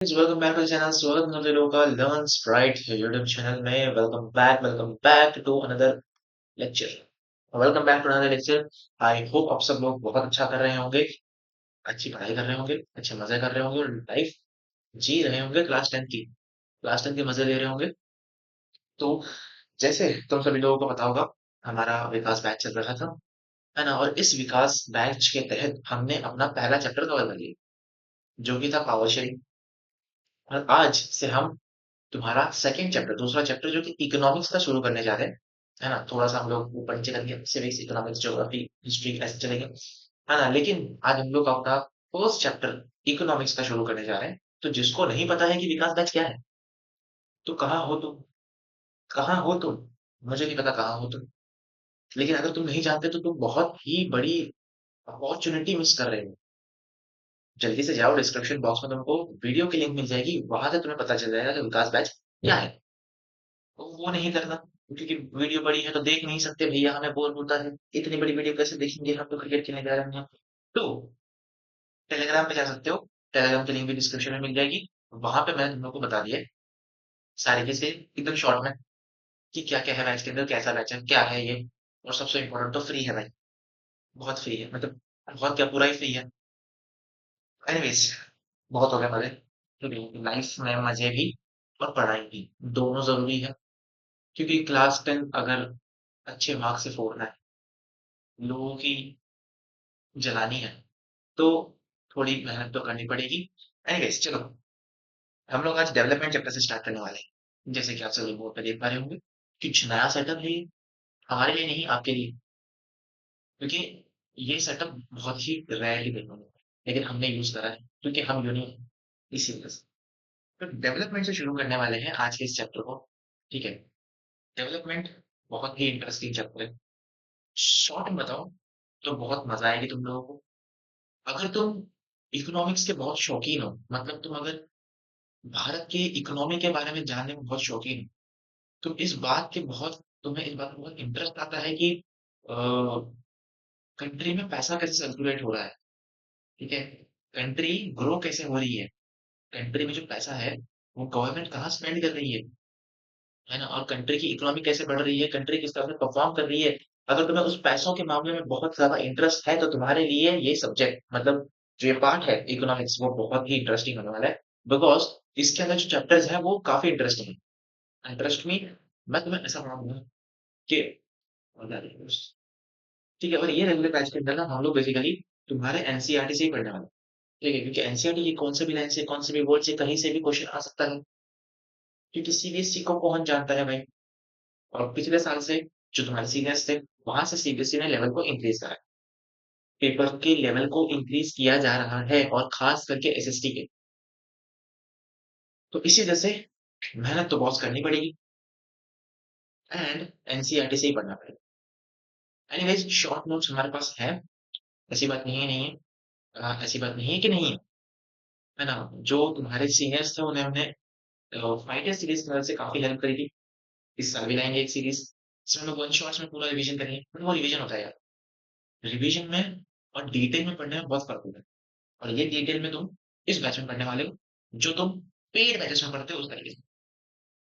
Welcome back to channel. स्वागत है सभी लोगों का लर्न स्प्राइट यूट्यूब चैनल में। Welcome back to another lecture. Welcome back to another lecture. I hope आप सब लोग बहुत अच्छा कर रहे होंगे, अच्छी पढ़ाई कर रहे होंगे, अच्छे मजे कर रहे होंगे और लाइफ जी रहे होंगे। क्लास टेंथ के मजे ले रहे होंगे। तो जैसे तुम सभी लोगों को पता होगा, हमारा विकास बैच चल रहा था, है ना। और इस विकास बैच के तहत हमने अपना पहला चैप्टर कवर कर लिया, जो कि था पावर शेयरिंग। और आज से हम तुम्हारा सेकंड चैप्टर, दूसरा चैप्टर जो कि इकोनॉमिक्स का शुरू करने जा रहे हैं, है ना। थोड़ा सा हम लोग ऊपर नीचे करेंगे, सिविक्स, इकोनॉमिक्स, ज्योग्राफी, हिस्ट्री, ऐसे चलेंगे, है ना। लेकिन आज हम लोग अपना फर्स्ट चैप्टर इकोनॉमिक्स का शुरू करने जा रहे हैं। तो जिसको नहीं पता है कि विकास बैच क्या है, तो कहाँ हो तुम, कहाँ हो तुम, मुझे नहीं पता कहाँ हो तुम। लेकिन अगर तुम नहीं जानते तो तुम बहुत ही बड़ी अपॉर्चुनिटी मिस कर रहे हो। जल्दी से जाओ, डिस्क्रिप्शन बॉक्स में तुमको वीडियो की लिंक मिल जाएगी, वहां से तुम्हें पता चल जाएगा कि विकास बैच क्या है। तो वो नहीं करना, क्योंकि वीडियो बड़ी है तो देख नहीं सकते भैया, हमें बोर होता है। इतनी बड़ी वीडियो कैसे देखेंगे, हम तो क्रिकेट खेलने जा रहे हैं। तो टेलीग्राम पे जा सकते हो, टेलीग्राम की लिंक भी डिस्क्रिप्शन में मिल जाएगी। वहां पे मैंने तुम लोग को बता दिया है सारी चीजें एकदम शॉर्ट में, कि क्या क्या है मैच के अंदर, कैसा मैच है, क्या है ये। और सबसे इम्पोर्टेंट तो फ्री है भाई, बहुत फ्री है, मतलब बहुत क्या, पूरा ही फ्री है। एनीवेज, बहुत हो गया मजे। लाइफ में मजे भी और पढ़ाई भी दोनों जरूरी है, क्योंकि क्लास 10 अगर अच्छे मार्क्स से फोड़ना है, लोगों की जलानी है, तो थोड़ी मेहनत तो करनी पड़ेगी। एनीवेज चलो, हम लोग आज डेवलपमेंट चैप्टर से स्टार्ट करने वाले हैं। जैसे कि आप सभी बोर्ड पे देख पा रहे होंगे, कुछ नया सेटअप है ये, हमारे लिए नहीं, आपके लिए। क्योंकि ये सेटअप बहुत ही रेयरली देखने को मिलता है, लेकिन हमने यूज करा है क्योंकि हम यूनिक हैं, इसी वजह से। तो डेवलपमेंट से शुरू करने वाले हैं आज के इस चैप्टर को। ठीक है। डेवलपमेंट बहुत ही इंटरेस्टिंग चैप्टर है। शॉर्ट में बताओ तो बहुत मजा आएगी तुम लोगों को। अगर तुम इकोनॉमिक्स के बहुत शौकीन हो, मतलब तुम अगर भारत के इकोनॉमी के बारे में जानने में बहुत शौकीन हो, तुम इस बात के बहुत तुम्हें इस बात में बहुत इंटरेस्ट आता है कि कंट्री में पैसा कैसे सर्कुलेट हो रहा है। ठीक है। कंट्री ग्रो कैसे हो रही है, कंट्री में जो पैसा है वो गवर्नमेंट कहाँ स्पेंड कर रही है ना। और कंट्री की इकोनॉमी कैसे बढ़ रही है, कंट्री किस तरह से परफॉर्म कर रही है। अगर तुम्हें उस पैसों के मामले में बहुत ज्यादा इंटरेस्ट है, तो तुम्हारे लिए ये सब्जेक्ट, मतलब जो ये पार्ट है इकोनॉमिक्स, वो बहुत ही इंटरेस्टिंग होने वाला है। बिकॉज इसके अंदर जो चैप्टर्स हैं वो काफी इंटरेस्टिंग है। इंटरेस्ट मी, मैं तुम्हें ऐसा पढ़ाऊंगा कि, ठीक है। और ये रेगुलर बैच के अंदर ना हम लोग बेसिकली तुम्हारे एनसीईआरटी से ही पढ़ने वाले हैं। ठीक है, क्योंकि एनसीईआरटी की कौन से भी लाइन से, कौन से भी बोर्ड से, कहीं से भी क्वेश्चन आ सकता है। क्योंकि सीबीएसई को कौन जानता है भाई। और पिछले साल से जो तुम्हारे सीनियर्स थे, वहां से सीबीएसई ने लेवल को इंक्रीज करा है, पेपर के लेवल को इंक्रीज किया जा रहा है, और खास करके एसएसटी के। तो इसी वजह से मेहनत तो बहुत करनी पड़ेगी, एंड एनसीईआरटी से ही पढ़ना पड़ेगा। एनीवेज, शॉर्ट नोट्स हमारे पास है, ऐसी बात नहीं है, नहीं है। ऐसी बात नहीं है कि नहीं है ना। जो तुम्हारे सीनियर्स थे उन्हें हमने 5 ईयर सीरीज की मदद से काफी हेल्प करी थी। इस साल भी लाएंगे एक सीरीज, इसमें हम लोग वन शॉट्स में पूरा रिवीजन करेंगे, बट वो रिवीजन होता है यार। रिवीजन में और डिटेल में पढ़ने में बहुत फर्क होता है। और ये डिटेल में तुम इस बैच में पढ़ने वाले हो, जो तुम पेड बैचेस में पढ़ते हो उस तरीके से।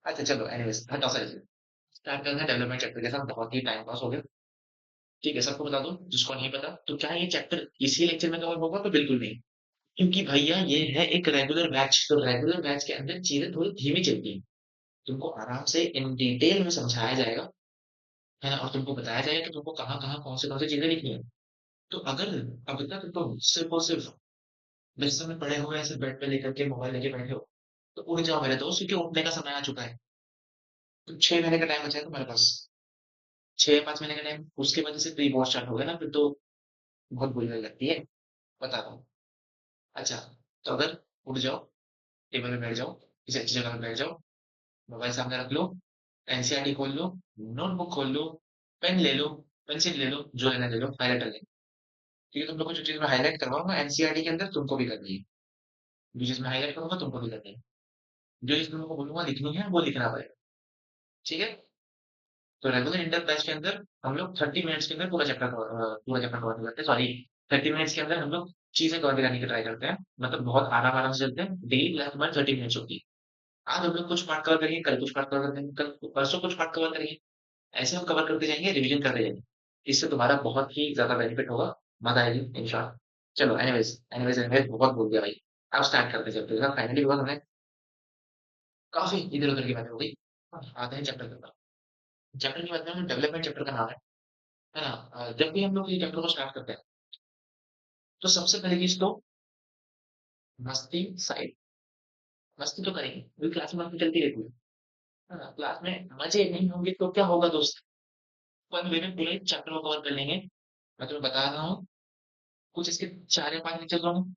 अच्छा चलो, एनीवेज हटाओ सारी चीजें, स्टार्ट करते हैं डेवलपमेंट चैप्टर के साथ। बहुत ही टाइम पास हो गया। ठीक है, सबको बता दो जिसको नहीं पता। तो क्या ये चैप्टर इसी लेक्चर में कवर होगा? तो बिल्कुल नहीं, क्योंकि भैया ये है एक रेगुलर बैच। तो रेगुलर बैच के अंदर चीजें थोड़ी धीमी चलती हैं, तुमको आराम से इन डिटेल में समझाया जाएगा, है ना। और तुमको बताया जाएगा कि तुमको कहाँ कहाँ कौन सी चीजें लिखनी है। तो अगर अब तक तुम सिर्फ और सिर्फ बिस्तर में पड़े हुए ऐसे बेड पे लेकर के मोबाइल लेके बैठे हो, तो उठ जाओ मेरे दोस्त, क्योंकि उठने का समय आ चुका है। तो 6 महीने का टाइम बचा है तुम्हारे पास, 6 5 महीने का टाइम। उसके बाद से प्री बोर्ड स्टार्ट हो गया ना, फिर तो बहुत बुरी लगती है, बता दो। अच्छा, तो अगर उठ जाओ, टेबल पे बैठ जाओ, किसी अच्छी जगह पे बैठ जाओ, मोबाइल सामने रख लो, एनसीईआरटी खोल लो, नोटबुक खोल लो, पेन ले लो, पेंसिल ले लो, जो लेना ले लो, हाईलाइटर ले लो। ठीक है, तुम लोग को जो चीज मैं हाईलाइट करवाऊंगा एनसीईआरटी के अंदर, तुमको भी करनी है। जो चीज मैं हाईलाइट करूंगा तुमको भी करनी है। जो चीज तुमको बोलूंगा लिखनी है, वो लिखना पड़ेगा। ठीक है। तो रेगुलर इंटर बैच के अंदर हम लोग 30 मिनट्स के अंदर पूरा चैप्टर कवर करते हैं। सॉरी, 30 मिनट्स के अंदर हम लोग चीजें कवर करने की ट्राई करते हैं, मतलब बहुत आराम आराम से चलते हैं। डेली क्लास हमारी 30 मिनट्स होती है। आज हम लोग कुछ पार्ट कवर करेंगे, कल कुछ पार्ट कवर करेंगे, कल परसों कुछ पार्ट कवर करेंगे। ऐसे हम कवर करते जाएंगे, रिवीजन करते जाएंगे। इससे तुम्हारा बहुत ही ज्यादा बेनिफिट होगा, मजा आएगी इन शॉर्ट। चलो एनीवेज एनीवेज एनीवेज बहुत बोल दिया भाई। अब स्टार्ट करते चलते हैं फाइनली, बहुत हमें काफी इधर उधर की बातें हो गई। आते हैं चैप्टर के ऊपर। चैप्टर की बात में डेवलपमेंट चैप्टर का नाम है ना। जब भी हम लोग ये चैप्टर को स्टार्ट करते हैं तो सबसे पहली चीज तो मस्ती साइड। मस्ती तो करेंगे क्योंकि क्लास में मस्ती चलती रहती है ना। क्लास में मजे नहीं होंगे तो क्या होगा दोस्त। वन वे में पूरे चैप्टर को कवर कर लेंगे। मैं तुम्हें बता रहा हूँ, कुछ इसके 4 या 5 लेक्चर होंगे।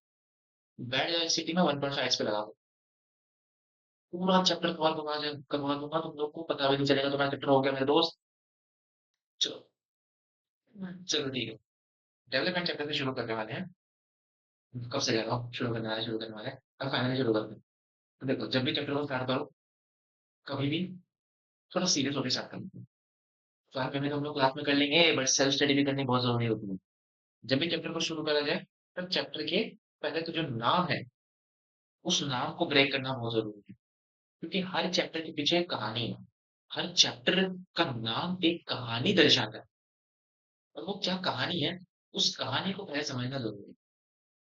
बैठ जाओ सिटी में 1.5 पे लगा दो, पूरा चैप्टर कवर करवा दूंगा। तुम लोग को पता भी नहीं चलेगा तुम्हारा चैप्टर हो गया मेरे दोस्त। चलो। चलो ठीक है। डेवलपमेंट चैप्टर से शुरू करने वाले हैं। कब से कह रहा हूँ शुरू करने वाले हैं। अब फाइनली शुरू करते हैं। तो देखो, जब भी चैप्टर को स्टार्ट करो, कभी भी थोड़ा सीरियस होकर स्टार्ट करो। फाइल पेमेंट हम लोग क्लास में कर लेंगे, बट सेल्फ स्टडी भी करनी बहुत जरूरी होती है। जब भी चैप्टर को शुरू करा जाए, तब चैप्टर के पहले तो जो नाम है, उस नाम को ब्रेक करना बहुत जरूरी है। क्योंकि हर चैप्टर के पीछे एक कहानी है। हर चैप्टर का नाम एक कहानी दर्शाता है। और वो क्या कहानी है, उस कहानी को पहले समझना जरूरी है।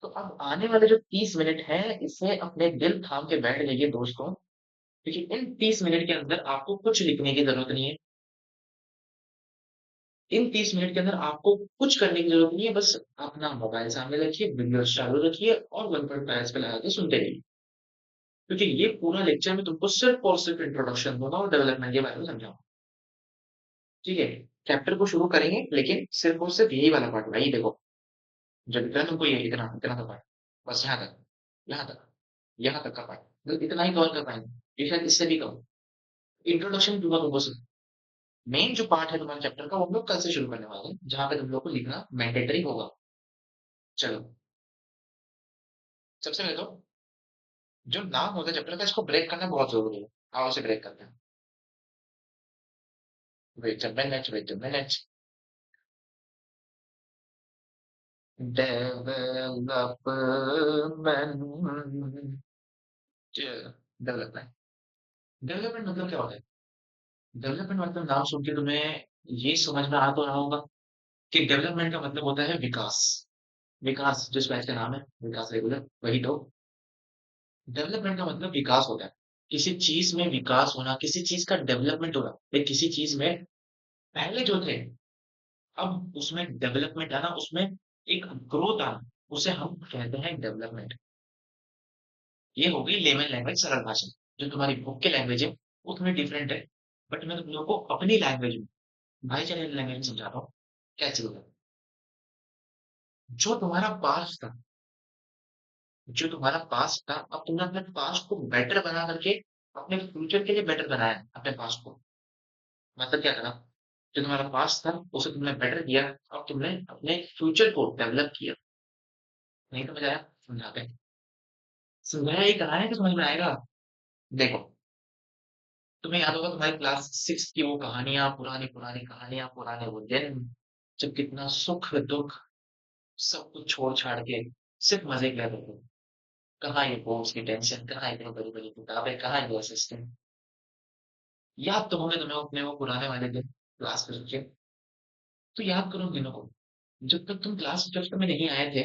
तो अब आने वाले जो 30 मिनट है, इसे अपने दिल थाम के बैठ जाइए दोस्तों। क्योंकि इन 30 मिनट के अंदर आपको कुछ लिखने की जरूरत नहीं है। इन 30 मिनट के अंदर आपको कुछ करने की जरूरत नहीं है। बस अपना मोबाइल सामने रखिए, वीडियो चालू रखिए और 1.5 पे लगा के सुनते रहिए। क्योंकि ये पूरा लेक्चर में तुमको सिर्फ और सिर्फ इंट्रोडक्शन दूंगा और डेवलपमेंट के बारे में समझाऊंगा। ठीक है। चैप्टर को शुरू करेंगे, लेकिन सिर्फ और सिर्फ यही वाला पार्ट भाई। देखो, जब इतना तुमको ये इतना इतना का पार्ट, बस यहाँ तक, यहाँ तक, यहाँ तक का पार्ट, बस इतना ही कवर कर पाएंगे। ये शायद इससे भी कम। इंट्रोडक्शन दूंगा तुमको सिर्फ। मेन जो पार्ट है तुम्हारे चैप्टर का, वो हम लोग कल से शुरू करने वाले हैं, जहाँ पे तुम लोग को लिखना मैंडेटरी होगा। चलो, सबसे पहले तो जो नाम होता है चैप्टर का, इसको ब्रेक करना बहुत जरूरी है। आओ इसे ब्रेक करते हैं। Wait a minute, wait a minute. Development. Development. Development मतलब क्या होता है? डेवलपमेंट मतलब नाम सुन के तुम्हें ये समझ में आ तो रहा होगा कि डेवलपमेंट का मतलब होता है विकास। विकास जिस बैच का नाम है, विकास रेगुलर, वही तो। डेवलपमेंट का मतलब विकास होता है। किसी चीज में विकास होना, किसी चीज का डेवलपमेंट होना। किसी चीज में पहले जो थे, अब उसमें डेवलपमेंट आना, उसमें एक ग्रोथ आना, उसे हम कहते हैं डेवलपमेंट। ये हो गई लेमन लैंग्वेज, सरल भाषा। जो तुम्हारी बुक की लैंग्वेज है वो थोड़ी डिफरेंट है, बट मैं तुम लोगों को अपनी लैंग्वेज में, भाईचारे लैंग्वेज में समझाता हूँ क्या चीज है। जो तुम्हारा पास्ट था, जो तुम्हारा पास्ट था, अब तुमने अपने पास्ट को बेटर बना करके अपने फ्यूचर के लिए बेटर बनाया अपने पास्ट को। मतलब क्या करा, जो तुम्हारा पास्ट था उसे तुमने बेटर किया। अब तुमने अपने फ्यूचर को डेवलप किया। नहीं समझ आया? समझाते हैं। समझाया ही कहा है कि समझ में आएगा। देखो, तुम्हें याद होगा तुम्हारी क्लास 6 की वो कहानियां, पुरानी पुरानी कहानियां, पुराने वो दिन, जब कितना सुख दुख सब कुछ छोड़ छाड़ के सिर्फ मजे कर रहे थे। कहाँ ये बोर्ड्स की टेंशन, कहाँ इतनी बड़ी बड़ी किताबें, कहाँ ये असिस्टेंट। याद तो होंगे तुम्हें अपने वो पुराने वाले दिन क्लास फिफ्थ के। तो याद करो उन दिनों को। जब तक तुम क्लास फिफ्थ में नहीं आए थे,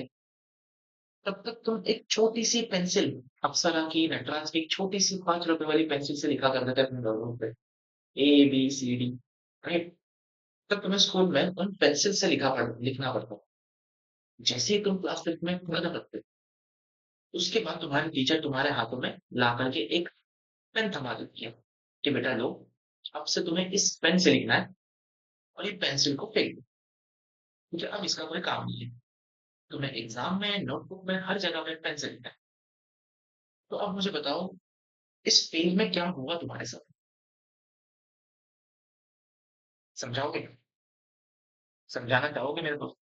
तब तक तुम एक छोटी सी पेंसिल, अप्सरा की, नटराज की एक छोटी सी 5 रुपए वाली पेंसिल से लिखा करते थे अपने नोटबुक पे, ABCD। राइट। तब तुम्हें स्कूल में उन पेंसिल से लिखना पड़ता। जैसे ही तुम क्लास फिफ्थ में पढ़ने लगते, उसके बाद तुम्हारे टीचर तुम्हारे हाथों में ला करके एक पेन थमा देती है कि बेटा लो, अब से तुम्हें इस पेन से लिखना है, और ये पेंसिल को फेंक दो, क्योंकि अब इसका कोई काम नहीं है। तुम्हें एग्जाम में, नोटबुक में, हर जगह पे पेन से लिखना है। तो अब मुझे बताओ, इस फेज में क्या हुआ तुम्हारे साथ? समझाओगे? समझाना चाहोगे मेरे को?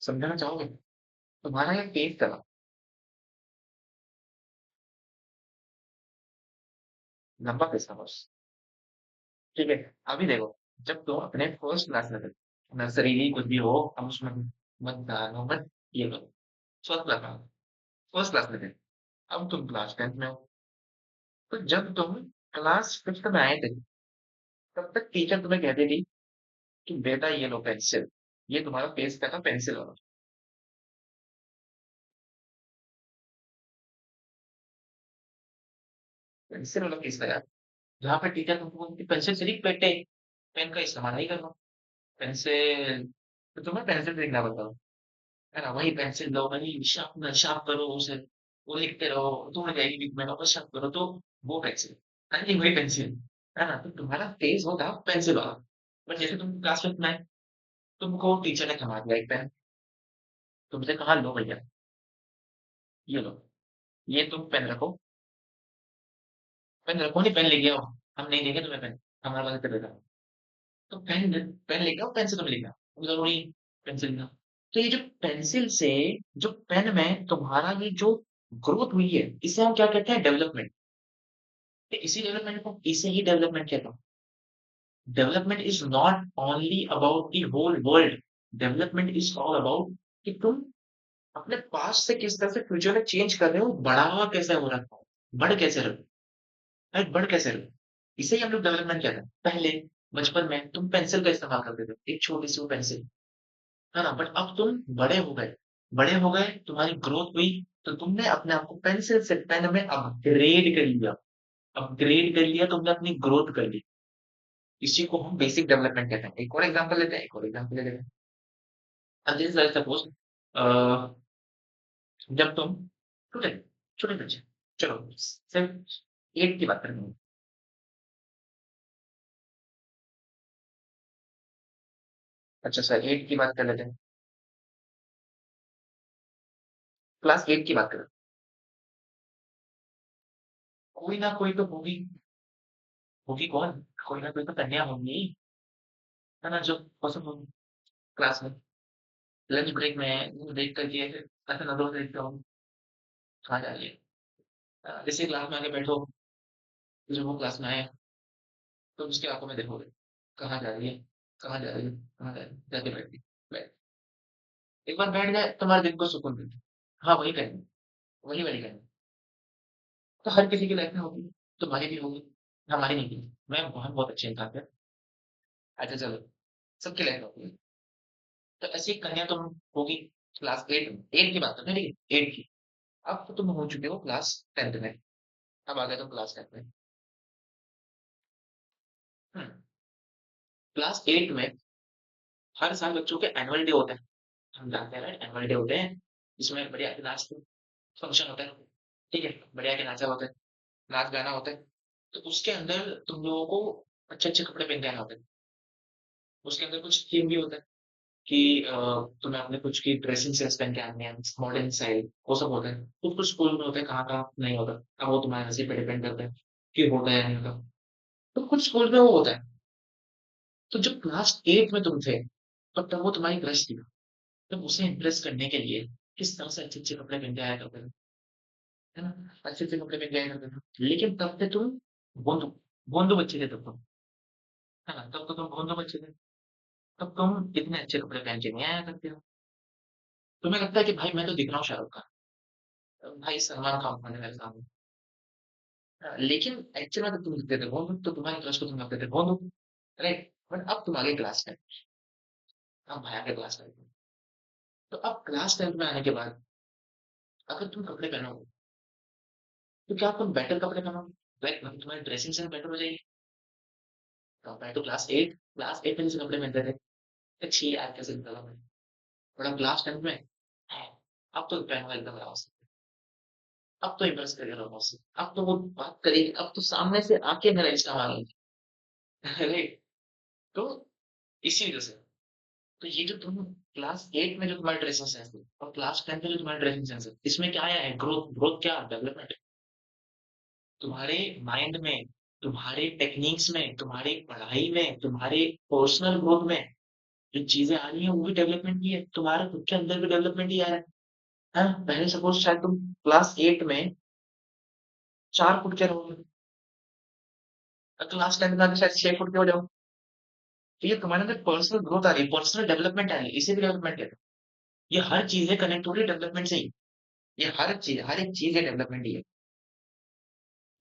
समझाना चाहोगे? तुम्हारा ये फेज था, लंबा फेज था बस। ठीक है। अभी देखो, जब तुम अपने फर्स्ट क्लास में थे, नर्सरी कुछ भी हो, हम उसमें मत डालो मत, ये करो, फर्स्ट क्लास में, फर्स्ट क्लास में थे। अब तुम क्लास 10th में हो। तो जब तुम क्लास 5th में आए थे, तब तक टीचर तुम्हें कहती थी कि बेटा ये लो पेंसिल, ये तुम्हारा पेज का था पेंसिल वाला, पेंसिल वाला पेज था यार। जहाँ पे टीचर तुमको बोलती पेंसिल सिर्फ पेटे, पेन का इस्तेमाल नहीं करना, पेंसिल, तो तुम्हें पेंसिल देखना बताओ, है ना? वही पेंसिल लो, वही शार्पनर, शार्प करो उसे, वो लिखते रहो, तुम्हें जाएगी बीच में वापस शार्प करो, तो वो पेंसिल, हाँ जी वही पेंसिल, है ना? तो तुम्हारा तेज होगा पेंसिल वाला। बट जैसे तुम क्लास 5th में आए, तुमको टीचर ने थमा दिया एक पेन, तुमसे कहा लो भैया, ये लो, ये तुम पेन रखो, पेन रखो, नहीं पेन लेके आओ, हम नहीं देंगे तुम्हें पेन, हमारा वाला कर देगा। तो पेन, पेन लेके आओ, पेन से तुम लिखना, जरूरी पेंसिल लिखना। तो ये जो पेंसिल से, जो पेन में तुम्हारा ये जो ग्रोथ हुई है, इसे हम क्या कहते हैं? डेवलपमेंट। इसी डेवलपमेंट को, इसे ही डेवलपमेंट कहता हूँ। Development is not only about the whole world, development is all about कि तुम अपने पास्ट से किस तरह से फ्यूचर में चेंज कर रहे हो, बढ़ावा कैसे हो रहा है, बढ़ कैसे रहे हो, राइट? बढ़ कैसे रहे हो, इसे ही हम लोग डेवलपमेंट कहते हैं। पहले बचपन में तुम पेंसिल का इस्तेमाल करते थे, एक छोटी सी वो पेंसिल, है ना? बट अब तुम बड़े हो गए, बड़े हो गए, तुम्हारी ग्रोथ हुई, तो तुमने अपने आप को पेंसिल से पेन में अपग्रेड कर लिया, अपग्रेड कर लिया, तुमने अपनी ग्रोथ कर ली। इसी को हम बेसिक डेवलपमेंट कहते हैं। एक और एग्जांपल लेते हैं, एक और एग्जांपल ले लेते हैं। अब जैसे सपोज जब तुम छोटे, छोटे बच्चे, चलो सिर्फ 8 की बात करेंगे। अच्छा सर, 8 की बात कर लेते हैं, क्लास 8 की बात करें। कोई ना कोई तो होगी, होगी कौन? कोई ना कोई तो कन्या होगी, है ना? जो पसंद होगी क्लास में, लंच ब्रेक में देख करके ऐसे नजरों से देखता हूँ, कहाँ जा रही है? जैसे क्लास में आके बैठो, जब वो क्लास में आए, तो उसकी आंखों में देखोगे, कहाँ जा रही है, कहाँ जा रही है, कहाँ जा रही है, जाके बैठती, बैठ, एक बार बैठ जाए तुम्हारे दिन को सुकून मिलता है। हाँ वही करेंगे, वही वाली करेंगे। तो हर किसी की लाइफ में होगी, तुम्हारी भी होगी, हमारी नहीं थी। मैं बहुत बहुत अच्छे इंसान थे। अच्छा चलो, सबकी लाइफ में होगी। तो ऐसी कन्या तुम होगी क्लास 8 में, 8 की बात करते हैं, ठीक है 8 की। अब तो तुम हो चुके हो क्लास 10th में, अब आ गए तुम क्लास 10th में। हम्म, क्लास 8 में हर साल बच्चों के एनुअल डे होता है, हम जानते हैं राइट? एनुअल डे होते हैं, जिसमें बढ़िया के नाच फंक्शन होता है, ठीक है, बढ़िया के नाचा होता है, नाच गाना होता है। तो उसके अंदर तुम लोगों को अच्छे अच्छे कपड़े पहन के आना होता है। उसके अंदर कुछ थीम भी होता है कि तुम्हें अपने कुछ की ड्रेसिंग सेंस पहन के आने हैं, मॉडर्न स्टाइल, वो सब होता है। कुछ कुछ स्कूल में होता है, कहाँ कहाँ नहीं होता, अब वो तुम्हारे नसीब पे डिपेंड करता है कि होता है या नहीं होता। तो कुछ स्कूल में वो होता है। तो जब क्लास 8 में तुम थे, तब वो तुम्हारी क्रश थी, तब उसे इम्प्रेस करने के लिए किस तरह से अच्छे अच्छे कपड़े पहन के आया करते थे, है ना? अच्छे अच्छे कपड़े पहन के आया करते थे, लेकिन तब थे तुम भोंदू, भोंदू बच्चे थे तब तुम, है ना? तब तो तुम भोंदू बच्चे थे, तब तुम इतने अच्छे कपड़े पहन के नहीं आया करते हो। तुम्हें लगता है कि भाई मैं तो दिख रहा हूँ शाहरुख खान, भाई सलमान खान होने मेरे सामने। लेकिन एक्चुअल में तो तुम दिखते थे भोंदू, तो तुम्हारी क्लास को तुम लगते थे भोंदू, राइट? बट अब तुम आगे क्लास में, अब भाई आगे क्लास में, तो अब क्लास 10th में आने के बाद अगर तुम कपड़े पहनोगे, तो क्या तुम बेटर कपड़े पहनोगे, राइट? मतलब तुम्हारी ड्रेसिंग सेंस बेटर हो जाएगी कंपेयर टू क्लास 8। क्लास 8 में जैसे कपड़े पहनते थे, अच्छी यार कैसे निकला मैं, बड़ा क्लास 10th में है, अब तो पहनवा एकदम आराम से, अब तो इम्प्रेस करेगा लोगों से, अब तो वो बात करेगी, अब तो सामने से आके मेरा इंस्टा मांगेगी, राइट? तो इसी वजह से, तो ये जो तुम क्लास 8 में जो तुम्हारी ड्रेसिंग सेंस थी और क्लास 10 में जो तुम्हारी ड्रेसिंग सेंस है, इसमें क्या आया है? ग्रोथ, ग्रोथ क्या? डेवलपमेंट। तुम्हारे माइंड में, तुम्हारे टेक्निक्स में, तुम्हारी पढ़ाई में, तुम्हारे पर्सनल ग्रोथ में जो चीजें आ रही हैं, वो भी डेवलपमेंट की है, तुम्हारे खुद के अंदर भी डेवलपमेंट ही आ रहा है। हाँ, पहले सपोज शायद तुम क्लास 8 में 4 फुट के रहोगे, क्लास 10 में आके शायद 6 फुट के हो जाओ, तो ये तुम्हारे अंदर पर्सनल ग्रोथ आ रही है, पर्सनल डेवलपमेंट आ रही है, इसे भी डेवलपमेंट कहते हैं। ये हर चीज़ें कनेक्ट हो रही है डेवलपमेंट से ही। ये हर एक चीज़ है डेवलपमेंट ही है।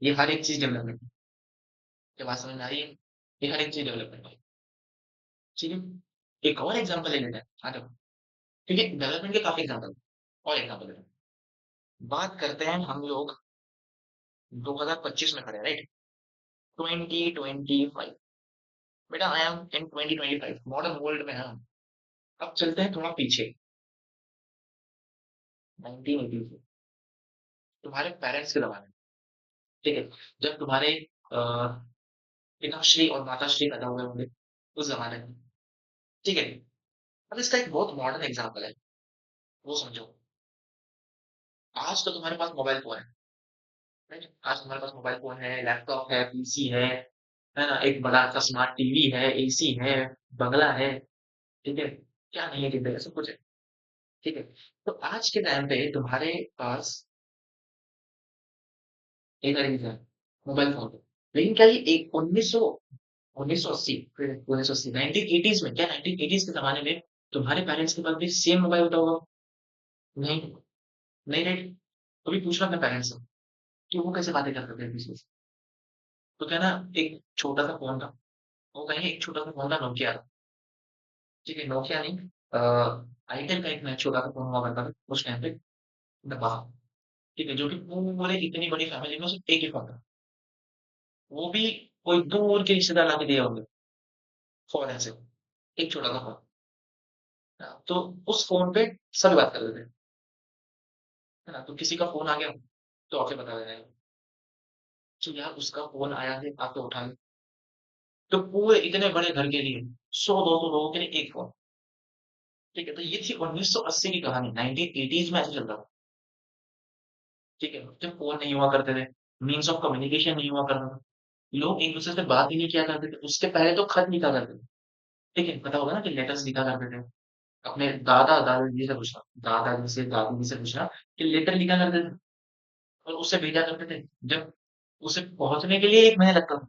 ये हर एक चीज़ डेवलपमेंट है। क्या बात समझ में आ रही है? ये हर एक चीज़ डेवलपमेंट है। ठीक है? एक और एग्ज़ाम्पल ले लेते हैं। आ जाओ। क्योंकि डेवलपमेंट के काफ़ी एग्ज़ाम्पल हैं। और एग्ज़ाम्पल लेते हैं। बात करते हैं हम लोग 2025 में खड़े हैं, राइट? 2025। बेटा I am in 2025 modern world में हम। अब चलते हैं थोड़ा पीछे। 1980 से तुम्हारे पेरेंट्स के ज़माने में, ठीक है? जब तुम्हारे अ, पिताश्री और माताश्री पैदा हुए होंगे, उस ज़माने में, ठीक है? अब इसका एक बहुत मॉडर्न एग्ज़ाम्पल है, वो समझो। आज तो तुम्हारे पास मोबाइल फ़ोन है, राइट? आज तुम्हारे पास मोबाइल फ़ोन है, लैपटॉप है, पीसी है ना? एक बड़ा-सा स्मार्ट टीवी है, एसी है, बंगला है, ठीक है? क्या नहीं है ज़िंदगी, सब कुछ है, ठीक है? तो आज के टाइम पे तुम्हारे पास एक तरीके से मोबाइल फ़ोन है। लेकिन क्या ये एक 1980 फिर 1980 1980s में क्या 1980s के ज़माने में तुम्हारे पेरेंट्स के पास भी सेम मोबाइल होता होगा? नहीं, नहीं राइट? कभी पूछना अपने पेरेंट्स से कि वो कैसे बातें करते थे एक-दूसरे से? तो क्या ना एक छोटा-सा फ़ोन था, वो कहेंगे एक छोटा-सा फ़ोन था नोकिया था, ठीक है? नोकिया नहीं आइटेल का एक ना छोटा-सा फ़ोन हुआ करता था उस टाइम पे, डब्बा, ठीक है? जो कि पूरे इतनी बड़ी फैमिली में सिर्फ एक ही फ़ोन था। वो भी कोई दूर के रिश्तेदार लाके दिए होंगे, फ़ॉरेन से, एक छोटा-सा फ़ोन। तो उस फ़ोन पे सभी बात कर रहे थे, है ना? तो किसी का फ़ोन आ गया, तो आके बता देना कि यार उसका फ़ोन आया है, आप तो उठा लो। तो पूरे इतने बड़े घर के लिए 100-200 लोगों के लिए एक फ़ोन, ठीक है? तो ये थी 1980 की कहानी, 1980s में ऐसे चल रहा था, ठीक है? जब फ़ोन नहीं हुआ करते थे, मीन्स ऑफ कम्युनिकेशन नहीं हुआ करता था, लोग एक-दूसरे से बात ही नहीं किया करते थे, उसके पहले तो खत लिखा करते थे, ठीक है? पता होगा ना कि लेटर्स लिखा करते थे, अपने दादा-दादी से पूछना, दादाजी से, दादी से पूछना कि लेटर लिखा करते थे और उससे भेजा करते थे। जब उसे पहुँचने के लिए 1 महीना लगता था।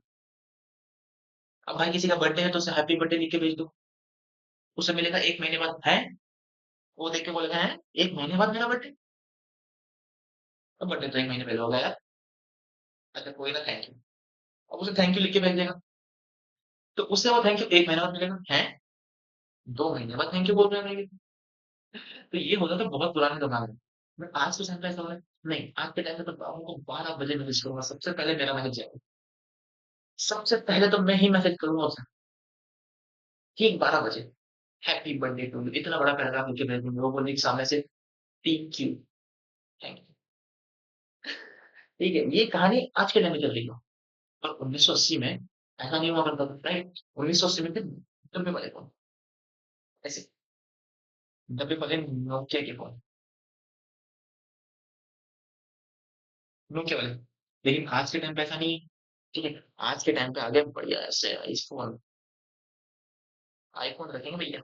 अब भाई किसी का बर्थडे है तो उसे हैप्पी बर्थडे लिख के भेज दो। उसे मिलेगा 1 महीने बाद, हैं? वो देख के बोलेगा, हैं? 1 महीने बाद मेरा बर्थडे? अब बर्थडे तो 1 महीने पहले हो गया यार। अच्छा कोई ना, थैंक यू। अब उसे थैंक यू लिख के भेज देगा। तो उससे वो थैंक यू 1 महीने बाद मिलेगा, हैं? 2 महीने बाद थैंक यू बोल रहे हैं। तो ये होता था बहुत पुराने ज़माने में। बट आज के टाइम पे ऐसा हो रहा है? नहीं, आज के टाइम पे तो बाबू को 12 बजे मैसेज करूँगा, सबसे पहले मेरा मैसेज जाएगा। सबसे पहले तो मैं ही मैसेज करूँगा उसे, ठीक 12 बजे, हैप्पी बर्थडे टू यू, इतना बड़ा पैराग्राफ लिख के भेज दूँगा, वो बोलेगी सामने से थैंक यू, थैंक यू। ठीक है, ये कहानी आज के टाइम में चल रही है और 1980 में ऐसा नहीं हुआ करता था, राइट? 1980 में थे डब्बे वाले फ़ोन, ऐसे डब्बे वाले नोकिया के फ़ोन, नोकिया वाले। लेकिन आज के टाइम पे ऐसा नहीं है, ठीक है? आज के टाइम पे आ गए बढ़िया ऐसे आईफ़ोन, आईफ़ोन रखेंगे भैया,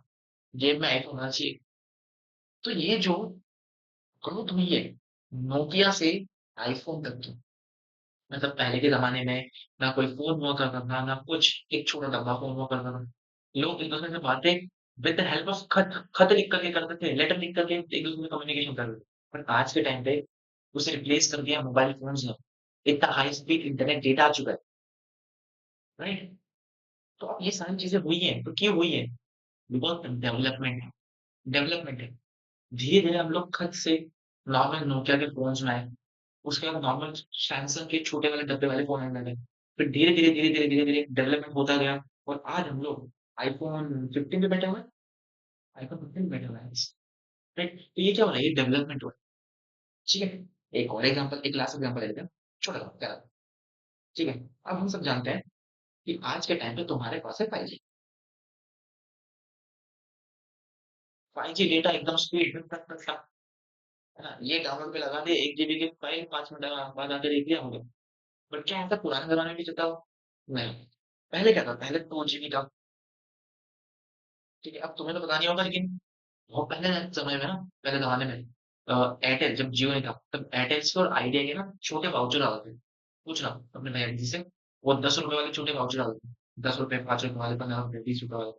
जेब में आईफ़ोन होना चाहिए। तो ये जो ग्रोथ हुई है, नोकिया से आईफ़ोन तक की, मतलब पहले के ज़माने में ना कोई फ़ोन हुआ करता था, ना कुछ, एक छोटा डब्बा फ़ोन हुआ करता था। लोग एक-दूसरे से बातें विद द हेल्प ऑफ खत लिख कर के करते थे, लेटर लिख कर के एक-दूसरे से कम्युनिकेशन करते थे। पर आज के टाइम पे उसे रिप्लेस कर दिया मोबाइल फ़ोन्स ने। इतना हाई स्पीड इंटरनेट डेटा आ चुका है, राइट? तो अब ये सारी चीज़ें हुई हैं, तो क्यों हुई हैं? बिकॉज़ डेवलपमेंट है, डेवलपमेंट है। धीरे-धीरे हम लोग खत से नॉर्मल नोकिया के फ़ोन्स में आए, उसके बाद नॉर्मल सैमसंग के छोटे वाले डब्बे वाले फ़ोन आने लगे। फिर धीरे-धीरे, धीरे-धीरे, धीरे-धीरे डेवलपमेंट होता गया और आज हम लोग आईफ़ोन 15 पे बैठे हुए हैं, आईफ़ोन 15 पे बैठे हुए हैं, राइट? तो ये क्या हो रहा है? ये डेवलपमेंट हो रहा है, ठीक है? एक और एग्ज़ाम्पल, एक लास्ट एग्ज़ाम्पल ले लेते हैं, छोटा-सा, प्यारा, ठीक है? अब हम सब जानते हैं कि आज के टाइम पे तुम्हारे पास है 5G, 5G डेटा एकदम स्पीड में टक, टक, टक, है ना? ये डाउनलोड पे लगा दिए 1 जीबी की फाइल 5 मिनट बाद आके देख लिया, हो गया। बट क्या ऐसा पुराने ज़माने में भी चलता हो? नहीं। पहले क्या था? पहले 2 जीबी था, ठीक है? अब तुम्हें तो पता नहीं होगा लेकिन बहुत पहले समय में ना, पहले ज़माने में एयरटेल जब जियो नहीं था, तब एयरटेल से और आइडिया के ना छोटे वाउचर आते थे। पूछना अपने भैया जी से, वो ₹10 वाले छोटे वाउचर आते थे। ₹10, ₹5 वाले, ₹15, ₹20 वाले,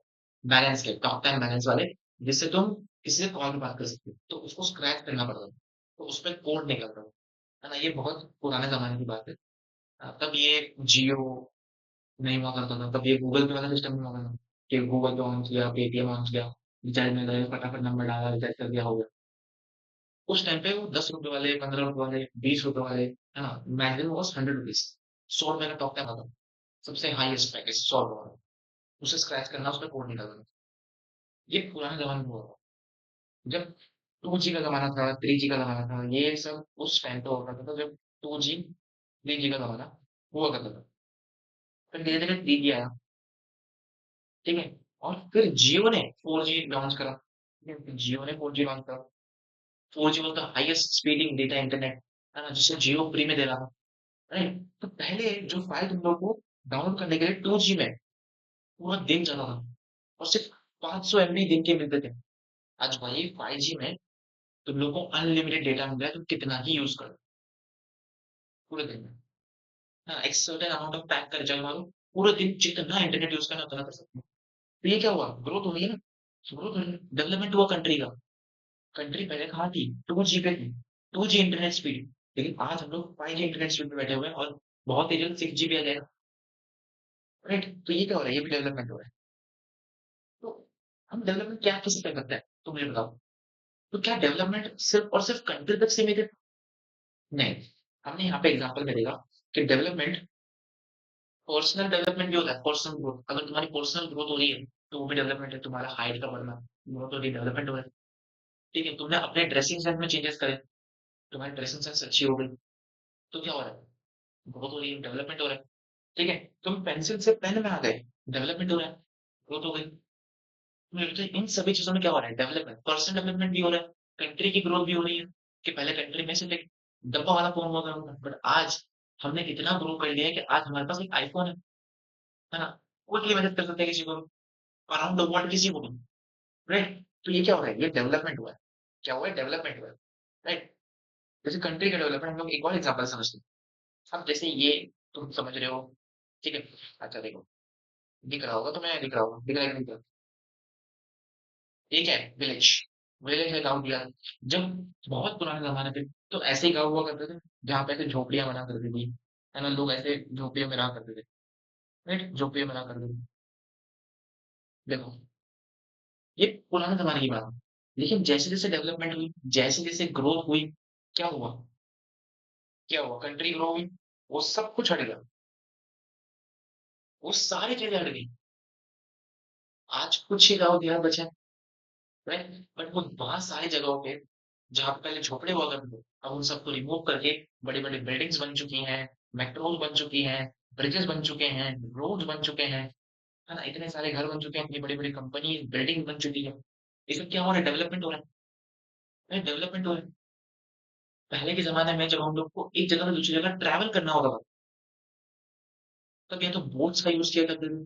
बैलेंस के, टॉक टाइम बैलेंस वाले, जिससे तुम किसी से कॉल पे बात कर सकते हो। तो उसको स्क्रैच करना पड़ता था, तो उसपे कोड निकलता था, है ना? ये बहुत पुराने ज़माने की बात है। तब ये जियो नहीं हुआ करता था, तब ये गूगल पे वाला सिस्टम नहीं हुआ करता था, कि गूगल पे ऑन किया, पेटीएम ऑन किया, रिचार्ज में गए, फटाफट नंबर डाला, रिचार्ज कर दिया, हो गया। उस टाइम पे वो ₹10 वाले, ₹15 वाले, ₹20 वाले, है ना? मैक्सिमम वाज़ ₹100, ₹100 का टॉक टाइम आता था। सबसे हाईएस्ट पैकेज ₹100 वाला। उसे स्क्रैच करना, उसपे कोड निकालना। ये पुराने ज़माने में हुआ था। जब 2G का ज़माना था, 3G का ज़माना था, ये सब उस टाइम पे हुआ करता था, जब 2G, 3G का ज़माना हुआ करता था। फिर धीरे-धीरे 3G आया, ठीक है? और फिर जियो ने 4G लॉन्च करा, ठीक है? फिर जियो ने 4G लॉन्च करा। 4G was the highest speeding data internet, है ना? जिसे जियो फ्री में दे रहा था, राइट? तो पहले जो फाइल तुम लोग को डाउनलोड करने के लिए 2G में पूरा दिन जाता था, और सिर्फ 500 एमबी दिन के मिलते थे। आज वही 5G में तुम लोग को अनलिमिटेड डेटा मिल रहा है, तुम कितना ही यूज करो पूरे दिन में। हाँ, एक सर्टेन अमाउंट ऑफ टाइम का रिचार्ज मारो, पूरे दिन जितना इंटरनेट यूज करना उतना कर सकते हो। तो ये क्या हुआ, ग्रोथ हो रही है ना, ग्रोथ हो रही है, डेवलपमेंट हुआ कंट्री का। कंट्री पहले कहाँ थी, 2G पे थी, 2G इंटरनेट स्पीड। लेकिन आज हम लोग 5G इंटरनेट स्पीड पे बैठे हुए हैं, और बहुत तेजी से 6G आ जाएगा, राइट? तो ये क्या हो रहा है, ये भी डेवलपमेंट हो रहा है। तो हम डेवलपमेंट क्या किस पे करते हैं, तो मुझे बताओ। तो क्या डेवलपमेंट सिर्फ और सिर्फ कंट्री तक सीमित है? नहीं। हमने यहाँ पे एग्जांपल में देखा कि डेवलपमेंट, पर्सनल डेवलपमेंट भी होता है, पर्सनल ग्रोथ। अगर तुम्हारी पर्सनल ग्रोथ हो रही है, तो वो भी डेवलपमेंट है। तुम्हारा हाइट का बढ़ना, ग्रोथ हो रही है, डेवलपमेंट हो रहा है। ठीक है, तुमने अपने ड्रेसिंग सेंस में चेंजेस करे, तुम्हारी ड्रेसिंग सेंस अच्छी हो गई, तो क्या हो रहा है, ग्रोथ हो रही है, डेवलपमेंट हो रहा है। ठीक है, तुम पेंसिल से पेन में आ गए, डेवलपमेंट हो रहा है, ग्रोथ हो गई। मुझे लगता है इन सभी चीजों में क्या हो रहा है, डेवलपमेंट, पर्सनल डेवलपमेंट भी हो रहा है, कंट्री की ग्रोथ भी हो रही है। कि पहले कंट्री में सिर्फ एक डब्बा वाला फोन हुआ करता था, बट आज हमने इतना ग्रो कर लिया है कि आज हमारे पास एक आईफोन है ना? क्विकली मदद कर सकते हैं किसी को, अराउंड द वर्ल्ड किसी को भी, राइट? तो ये क्या हो रहा है, ये डेवलपमेंट हुआ है। क्या हुआ है, डेवलपमेंट हुआ है, राइट? जैसे कंट्री का डेवलपमेंट, हम लोग एक और एग्जांपल समझते हैं। अब जैसे ये तुम समझ रहे हो, ठीक है? अच्छा देखो, दिख रहा होगा तुम्हें, दिख रहा होगा, दिख रहा है कि नहीं दिख रहा? ठीक है, विलेज, विलेज है, गाँव दिया। जब बहुत पुराने जमाने पे तो ऐसे ही गाँव हुआ करते थे, जहाँ पे ऐसे झोपड़ियां बना करती थी, है ना? लोग ऐसे झोपड़ियों में रहा करते थे, राइट? झोपड़ियों में रहा करते थे। देखो, ये पुराने जमाने की बात है। लेकिन जैसे जैसे डेवलपमेंट हुई, जैसे जैसे ग्रोथ हुई, क्या हुआ, क्या हुआ, कंट्री ग्रो हुई, वो सब कुछ हट गया, वो सारी चीजें हट गई। आज कुछ ही गाँव देहात बचे हैं, राइट? बट वो बहुत सारी जगहों पे, जहाँ पे पहले झोपड़े हुआ करते थे, अब उन सबको रिमूव करके बड़ी बड़ी बिल्डिंग्स बन चुकी हैं, मेट्रोज बन चुकी हैं, ब्रिजेस बन चुके हैं, रोड बन चुके हैं, है ना? इतने सारे घर बन चुके हैं, इतनी बड़ी बड़ी कंपनी बिल्डिंग बन चुकी है। इसमें क्या हो रहा है, डेवलपमेंट हो रहा है, डेवलपमेंट हो रहा है। पहले के ज़माने में जब हम लोग को एक जगह से दूसरी जगह ट्रैवल करना होता था, तब या तो बोट्स का यूज़ किया करते थे,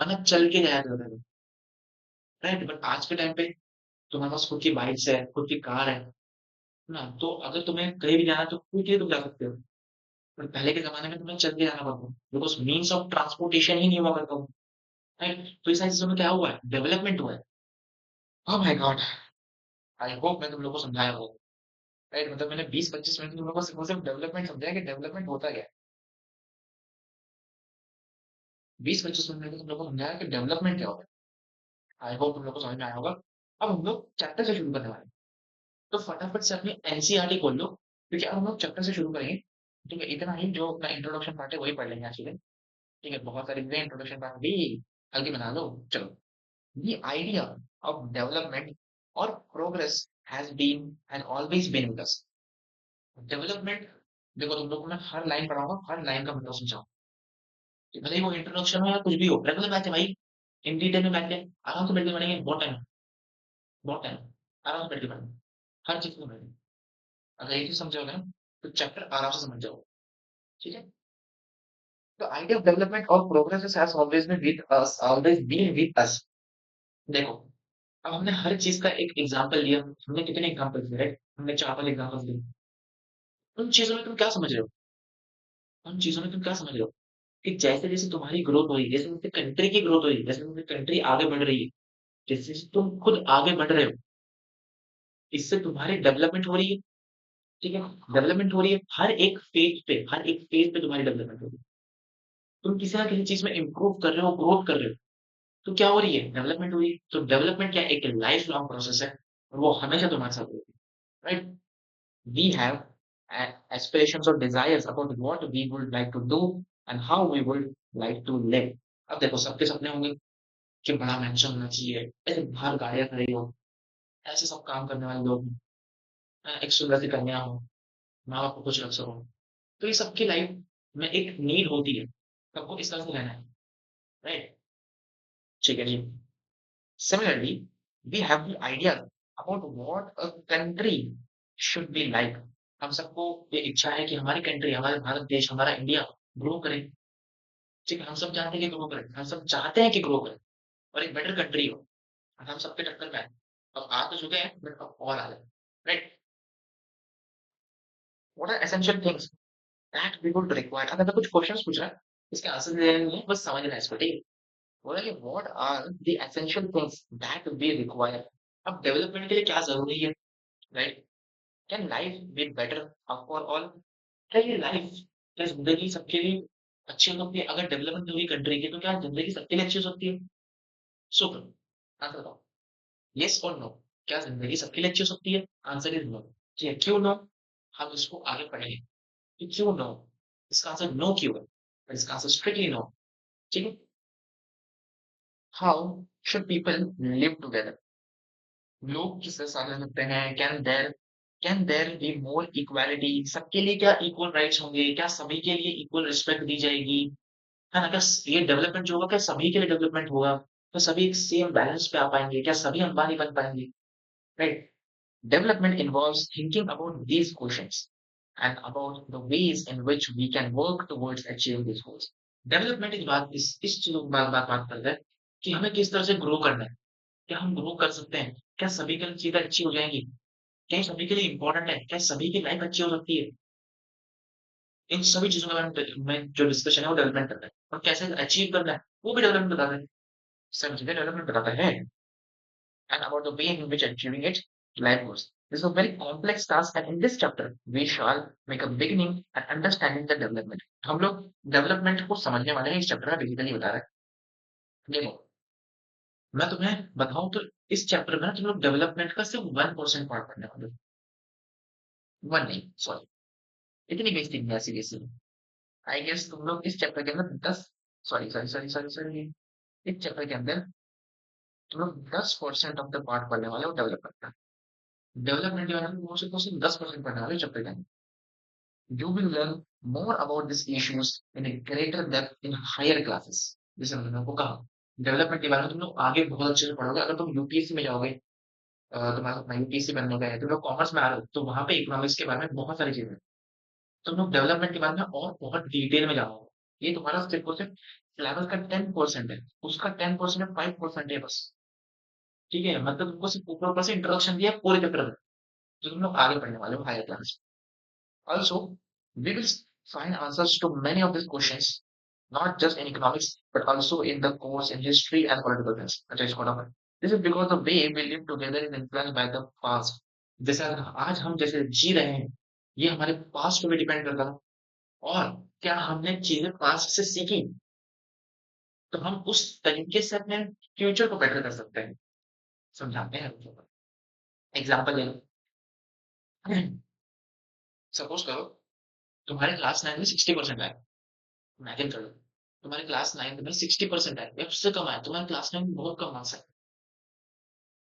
वरना चल के जाया करते थे, राइट? बट आज के टाइम पे तुम्हारे पास खुद की बाइक्स है, खुद की कार है ना? तो अगर तुम्हें कहीं भी जाना है, तो क्विकली तुम जा सकते हो। बट पहले के ज़माने में तुम्हें चल के जाना पड़ता था, बिकॉज़ मीन्स ऑफ ट्रांसपोर्टेशन ही नहीं हुआ करता था, राइट? तो इस सारी चीज़ों में क्या हुआ है, डेवलपमेंट हुआ है। Oh my God! I hope मैं तुम लोगों को समझाया होगा, राइट? मतलब मैंने 20-25 मिनट में तुम लोगों को सिर्फ और सिर्फ डेवलपमेंट समझाया कि डेवलपमेंट होता क्या है। 20-25 मिनट में तुम लोगों को समझाया कि डेवलपमेंट क्या होता है। आई होप तुम लोग को समझ में आया होगा। अब हम लोग चैप्टर से शुरू करने वाले हैं। तो फटाफट से अपनी एनसीईआरटी खोल लो, क्योंकि अब हम लोग चैप्टर से शुरू करेंगे। ठीक है, इतना ही जो अपना इंट्रोडक्शन पार्ट है वही पढ़ लेंगे आज के दिन। ठीक है, बहुत सारे इंट्रोडक्शन पार्ट भी हल्के बना लो। चलो, the idea of development or progress has been and always been with us. Development, देखो तुम लोग को मैं हर लाइन पढ़ाऊंगा, हर लाइन का मतलब समझाऊंगा, भले ही वो इंट्रोडक्शन हो या कुछ भी हो। रेगुलर बैच है भाई, इन डिटेल में बैठ के आराम से बैठ के पढ़ेंगे, बहुत टाइम, बहुत टाइम, आराम से बैठ के पढ़ेंगे, हर चीज को पढ़ेंगे। अगर एक चीज समझोगे ना, तो चैप्टर आराम से समझ जाओगे, ठीक है? तो आइडिया ऑफ डेवलपमेंट और progress has always been with us. देखो, अब हमने हर चीज का एक एग्जांपल लिया, हमने कितने एग्जांपल दिए, राइट? हमने 4-5 एग्जांपल दिए। उन चीजों में तुम क्या समझ रहे हो, उन चीजों में तुम क्या समझ रहे हो? कि जैसे-जैसे तुम्हारी ग्रोथ हो रही है, जैसे-जैसे कंट्री की ग्रोथ हो रही है, जैसे-जैसे कंट्री आगे बढ़ रही है, जैसे-जैसे तुम खुद आगे बढ़ रहे हो, इससे तुम्हारी डेवलपमेंट हो रही है, ठीक है? डेवलपमेंट हो रही है, हर एक फेज़ पे तुम्हारी डेवलपमेंट हो रही है। तुम किसी न किसी चीज़ में इम्प्रूव कर रहे हो, ग्रोथ कर रहे हो, तो क्या हो रही है? डेवलपमेंट हो रही है। तो डेवलपमेंट क्या है? एक लाइफ लॉन्ग प्रोसेस है और वो हमेशा तुम्हारे साथ होगी, right? We have aspirations or desires about what we would like to do and how we would like to live. अब देखो सबके सपने होंगे कि बड़ा मैंशन होना चाहिए, ऐसे बाहर गाड़ियाँ खड़ी हो, ऐसे सब काम करने वाले लोग हों, एक सुंदर सी कन्या हो, माँ-बाप को खुश रख सको। तो ये सबकी लाइफ में एक नीड होती है, सबको इस तरह से रहना है, राइट? ठीक है जी। Similarly, we have the idea about what a country should be like. हम सबको ये इच्छा है कि हमारी कंट्री, हमारे भारत देश, हमारा इंडिया ग्रो करे। ठीक है, हम सब चाहते हैं कि ग्रो करे, हम सब चाहते हैं कि ग्रो करे और एक बेटर कंट्री हो। और हम सबके टक्कर में आए। अब आ तो चुके हैं, बट अब और आ जाए। Right? What are essential things that we would require? अगर मैं कुछ क्वेश्चंस पूछ रहा है, इसके आंसर देने नहीं है, बस समझना है इसको, ठीक है? बोला कि what are the essential things that we require? अब डेवलपमेंट के लिए क्या ज़रूरी है, right? Can life be better for all? क्या ये लाइफ, क्या ज़िंदगी सबके लिए अच्छी हो सकती है? अगर डेवलपमेंट हुई कंट्री की, तो क्या ज़िंदगी सबके लिए अच्छी हो सकती है? सो करो, आंसर बताओ। येस और नो? क्या ज़िंदगी सबके लिए अच्छी हो सकती है? Answer is no. ठीक है, क्यों नो? हम इसको आगे पढ़ेंगे कि क्यों नो? इसका आंसर नो क्यों है? और इसका आंसर स्ट्रिक्टली नो। ठीक है? How should people live together? लोग किससे साथ रह सकते हैं? Can there be more equality? सबके लिए क्या इक्वल राइट्स होंगे? क्या सभी के लिए इक्वल रिस्पेक्ट दी जाएगी? है ना? क्या ये डेवलपमेंट जो होगा, क्या सभी के लिए डेवलपमेंट होगा? क्या सभी एक सेम बैलेंस पे आ पाएँगे? क्या सभी अंबानी बन पाएँगे? Right? Development involves thinking about these questions and about the ways in which we can work towards achieving these goals. Development इस चीज़ बात करता है कि हमें किस तरह से ग्रो करना है। क्या हम ग्रो कर सकते हैं? क्या सभी के लिए चीज़ें अच्छी हो जाएँगी? क्या ये सभी के लिए इम्पोर्टेंट है? क्या सभी की लाइफ अच्छी हो सकती है? इन सभी चीज़ों के बारे में जो डिस्कशन है वो डेवलपमेंट करता है। और कैसे अचीव करना है, वो भी डेवलपमेंट बताता है। सब चीज़ें डेवलपमेंट बताता है। And about the way in which achieving it life goes. This is a very complex task, and in this chapter, we shall make a beginning and understanding the development. हम लोग development को समझने वाले हैं, इस chapter में basically बता रहा है। देखो, मैं तुम्हें बताऊं तो इस चैप्टर में ना तुम लोग डेवलपमेंट का सिर्फ 1% पार्ट पढ़ने वाले हो। वन नहीं, सॉरी, इतनी बेसिक नहीं है सीरियसली। आई गेस तुम लोग इस चैप्टर के अंदर 10, sorry sorry sorry sorry sorry, इस चैप्टर के अंदर तुम लोग 10% ऑफ द पार्ट पढ़ने वाले हो डेवलपमेंट का। डेवलपमेंट के बारे में वो सिर्फ 10% पढ़ने वाले हो चैप्टर के अंदर। You will learn more about these issues in a greater depth in higher classes. जैसे मैंने आपको कहा, डेवलपमेंट के बारे में तुम लोग आगे बहुत अच्छे से पढ़ोगे। अगर तुम यूपीएससी में जाओगे, तुम्हारा सपना यूपीएससी बनने का है, तुम लोग कॉमर्स में आ रहे हो, तो वहाँ पे इकोनॉमिक्स के बारे में बहुत सारी चीजें हैं। तुम लोग डेवलपमेंट के बारे में और बहुत डिटेल में जाओगे। ये तुम्हारा सिर्फ और सिर्फ सिलेबस का 10% है, उसका 10% है, 5% है बस। ठीक है, मतलब तुमको सिर्फ ऊपर ऊपर से इंट्रोडक्शन दिया पूरे चैप्टर में, जो तुम लोग आगे पढ़ने वाले हो higher class. Also, we will find answers to many of these questions, not just in economics, but also in the course in history and political science. अच्छा इसको ना, this is because the way we live together is influenced by the past. जैसे आज हम जैसे जी रहे हैं, ये हमारे पास्ट पे भी डिपेंड करता है। और क्या हमने चीजें पास्ट से सीखी, तो हम उस तरीके से अपने फ्यूचर को बेटर कर सकते हैं। समझाते हैं एग्जाम्पल ले लो। सपोज करो तुम्हारे क्लास 9 में 60% आए, इमेजिन कर लो तुम्हारे क्लास 9 में 60% आए या उससे कम आए, तुम्हारे क्लास 9 में बहुत कम मार्क्स आए,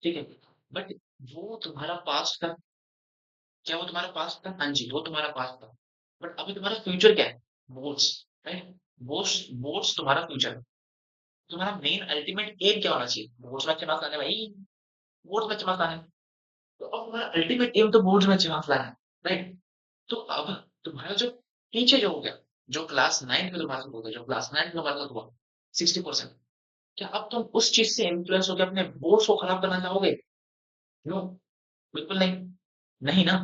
ठीक है? बट वो तुम्हारा पास्ट था। क्या वो तुम्हारा पास्ट था? हाँ जी, वो तुम्हारा पास्ट था। बट अभी तुम्हारा फ्यूचर क्या है? Boards, right? बोर्ड्स, बोर्ड्स तुम्हारा फ्यूचर है। तुम्हारा मेन अल्टीमेट एम क्या होना चाहिए? बोर्ड्स में अच्छे मार्क्स लाने भाई, बोर्ड्स में अच्छे मार्क्स लाने। तो अब तुम्हारा अल्टीमेट एम तो बोर्ड्स में अच्छे मार्क्स लाना है, राइट? तो अब तुम्हारा जो पीछे जो हो गया, जो क्लास 9 में तुम्हारा हो गया, जो क्लास 9 में तुम्हारा हुआ 60%, क्या अब तुम उस चीज से इन्फ्लुएंस होकर अपने बोर्ड्स को खराब करना चाहोगे? नो, बिल्कुल नहीं। नहीं ना।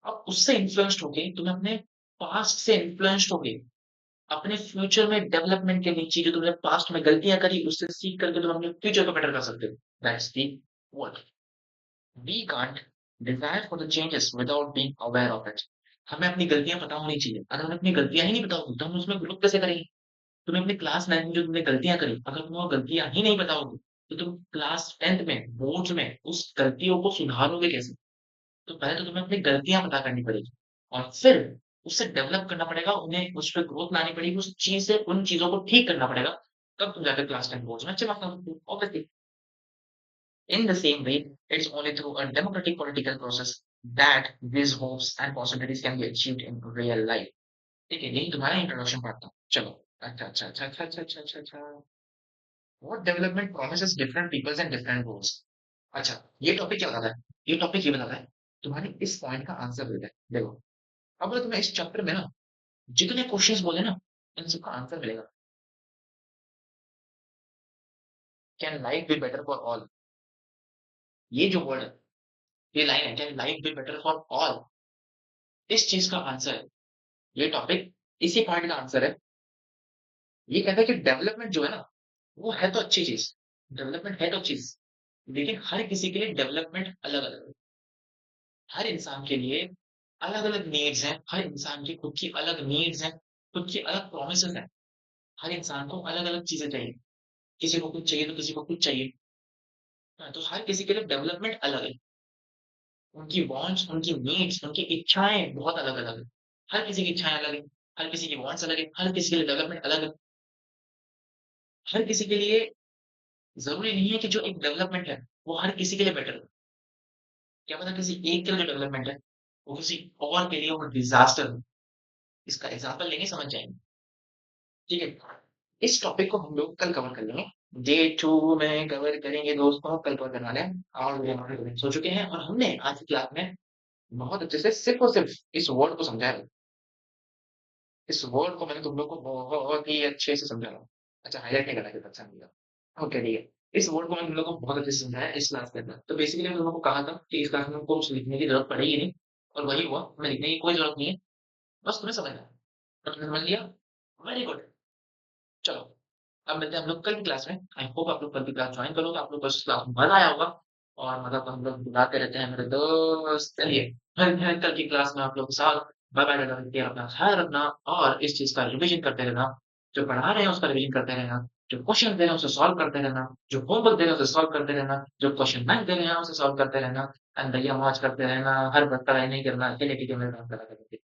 अब उससे इन्फ्लुएंस्ड होके तुम अपने पास्ट से इन्फ्लुएंस्ड होगे, अपने फ्यूचर में डेवलपमेंट के लिए चीजें तुमने पास्ट में गलतियां करी उससे सीख करके तुम अपने फ्यूचर को बेटर कर सकते हो। That's the what we can't desire for the changes without being aware of it. हमें अपनी गलतियां पता होनी चाहिए। अगर हमें अपनी गलतियां ही नहीं पता होगी तो हम उसमें ग्रोथ कैसे करेंगे? तुम्हें अपनी क्लास 9 में जो तुमने गलतियां करी, अगर तुम्हें वो गलतियां ही नहीं पता होगी तो तुम क्लास 10th में बोर्ड्स में उस गलतियों को सुधारोगे कैसे? तो पहले तो तुम्हें अपनी गलतियां पता करनी पड़ेगी और फिर उससे डेवलप करना पड़ेगा, उन्हें उस पर ग्रोथ लानी पड़ेगी, उस चीज से उन चीजों को ठीक करना पड़ेगा। तब तुम जाकर क्लास 10 बोर्ड्स में अच्छे मार्क्स ला सकते हो obviously. In the same way, it's only through a democratic political process that these hopes and possibilities can be achieved in real life. ठीक है, यही तुम्हारा इंट्रोडक्शन पार्ट था। चलो। अच्छा अच्छा अच्छा अच्छा अच्छा अच्छा अच्छा अच्छा। What development promises different peoples and different goals? अच्छा, ये टॉपिक क्या बताता है? ये टॉपिक ये बताता है तुम्हारे इस पॉइंट का आंसर देता है। देखो, अब अगर तुम्हें इस चैप्टर में ना जितने क्वेश्चंस बोले ना इन सबका आंसर मिलेगा। Can life be better for all? ये जो वर्ड है, ये लाइन है, can life be better for all, इस चीज का आंसर है ये टॉपिक। इसी पॉइंट का आंसर है। ये कहता है कि डेवलपमेंट जो है ना वो है तो अच्छी चीज, डेवलपमेंट है तो चीज, लेकिन हर किसी के लिए डेवलपमेंट अलग अलग है। हर इंसान के लिए अलग अलग नीड्स हैं, हर इंसान की खुद की अलग नीड्स हैं, खुद की अलग प्रोमिसेस हैं। हर इंसान को अलग अलग चीजें चाहिए, किसी को कुछ चाहिए तो किसी को कुछ चाहिए। हाँ, तो हर किसी के लिए डेवलपमेंट अलग है। उनकी वांट्स, उनकी नीड्स, उनकी इच्छाएं बहुत अलग अलग है। हर किसी की इच्छाएं अलग है, हर किसी की वांट्स अलग है, हर किसी के लिए डेवलपमेंट अलग है। हर किसी के लिए ज़रूरी नहीं है कि जो एक डेवलपमेंट है, वो हर किसी के लिए बेटर हो। क्या पता किसी एक के लिए जो डेवलपमेंट है, वो किसी और के लिए वो डिज़ास्टर हो। इसका एग्ज़ाम्पल लेंगे समझ जाएँगे। ठीक है? इस टॉपिक को हम लोग कल कवर कर लेंगे। डे 2 में कवर करेंगे दोस्तों, कल कवर करने वाले हैं और ये हमारे लिमिट्स हो चुके हैं और हमने आज की क्लास में बहुत अच्छे से सिर्फ़ और सिर्फ़ इस वर्ड को समझा है। इस वर्ड को मैंने तुम लोग को बहुत ही अच्छे से समझाया। अच्छा, हाइलाइट नहीं करना फिर अच्छा नहीं लगा। ओके, ठीक है। इस वर्ड को मैंने तुम लोग को बहुत अच्छे से समझाया इस क्लास के अंदर। तो बेसिकली मैं तुम लोग को कहा था कि इस क्लास में तुमको कुछ लिखने की ज़रूरत पड़ेगी नहीं और वही हुआ, हमें लिखने की कोई ज़रूरत नहीं है, बस तुम्हें समझना है। तो तुमने समझ लिया? Very good. चलो, अब मिलते हैं हम लोग कल की क्लास में। आई होप आप लोग कल की क्लास जॉइन करोगे, आप लोग को इस क्लास में मज़ा आया होगा और मज़ा तो हम लोग बुलाते रहते हैं मेरे दोस्त। चलिए, मिलते हैं कल की क्लास में आप लोग के साथ। बाय-बाय टाटा, टेक केयर, अपना ख़्याल रखना और इस चीज़ का रिविज़न करते रहना। जो पढ़ा रहे हैं उसका रिविज़न करते रहना, जो क्वेश्चन दे रहे हैं उसे सॉल्व करते रहना, जो होमवर्क दे रहे हैं उसे सॉल्व करते रहना, जो क्वेश्चन बैंक दे रहे हैं उसे सॉल्व करते रहना एंड भैया मौज करते रहना, हर वक़्त पढ़ाई नहीं करना, चलिए ठीक है, मेरा काम करा करो।